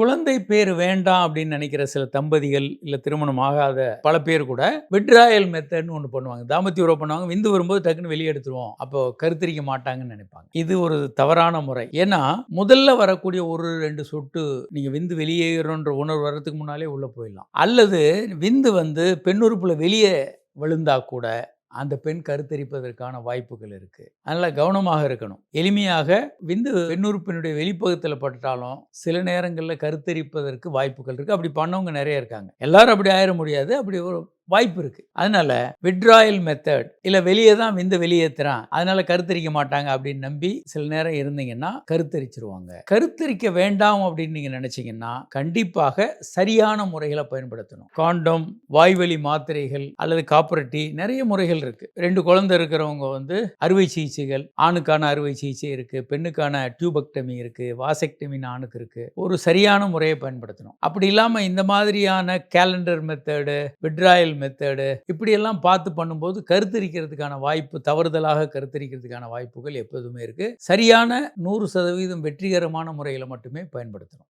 குழந்தை பேர் வேண்டாம் அப்படின்னு நினைக்கிற சில தம்பதிகள், இல்ல திருமணம் ஆகாத பல பேர் கூட விட்ராயல் மெத்தட்ன்னு ஒண்ணு பண்ணுவாங்க. தாம்பத்திய உறவு பண்ணுவாங்க. விந்து வரும்போது டக்குன்னு வெளிய எடுத்துருவோம். அப்போ கருத்தரிக்க மாட்டாங்கன்னு நினைப்பாங்க. இது ஒரு தவறான முறை. ஏன்னா, முதல்ல வரக்கூடிய 1, 2 சொட்டு நீங்க விந்து வெளியேறும்ன்ற உணர்வு வர்றதுக்கு முன்னாலே உள்ள போயிடலாம். அல்லது விந்து வந்து பெண் உறுப்புல வெளிய விழுந்தா கூட அந்த பெண் கருத்தரிப்பதற்கான வாய்ப்புகள் இருக்கு. அதனால கவனமாக இருக்கணும். எளிமையாக விந்து பெண் உறுப்பினுடைய வெளிப்பகுதியில பட்டாலும் சில நேரங்கள்ல கருத்தரிப்பதற்கு வாய்ப்புகள் இருக்கு. அப்படி பண்ணவங்க நெறைய இருக்காங்க. எல்லாரும் அப்படி ஆயிர முடியாது. அப்படி ஒரு வாய்ப்பு இருக்கு. அதனால விட்ராயல் மெத்தட் இல்ல வெளிய தான் விந்து வெளியேத்துறான். அதனால கருத்தரிக்க மாட்டாங்க அப்படின்னு நம்பி சில நேரம் இருந்தீங்கன்னா கருத்தரிச்சுருவாங்க. கருத்தரிக்க வேண்டாம் அப்படின்னு நீங்க நினைச்சீங்கன்னா கண்டிப்பாக சரியான முறைகளை பயன்படுத்தணும். காண்டம், வாய்வழி மாத்திரைகள் அல்லது காப்பரட்டி நிறைய முறைகள் இருக்கு. 2 குழந்தை இருக்கிறவங்க வந்து அறுவை சிகிச்சைகள், ஆணுக்கான அறுவை சிகிச்சை இருக்கு, பெண்ணுக்கான டியூபெக்டமி இருக்கு, வாசெக்டமின்னு ஆணுக்கு இருக்கு. ஒரு சரியான முறையை பயன்படுத்தணும். அப்படி இல்லாம இந்த மாதிரியான கேலண்டர் மெத்தடு, விட்ராயல் மெத்தடு இப்படியெல்லாம் பார்த்து பண்ணும்போது கருத்தரிக்கிறதுக்கான வாய்ப்பு, தவறுதலாக கருத்தரிக்கிறதுக்கான வாய்ப்புகள் எப்போதுமே இருக்கு. சரியான 100% வெற்றிகரமான முறையில் மட்டுமே பயன்படுத்தணும்.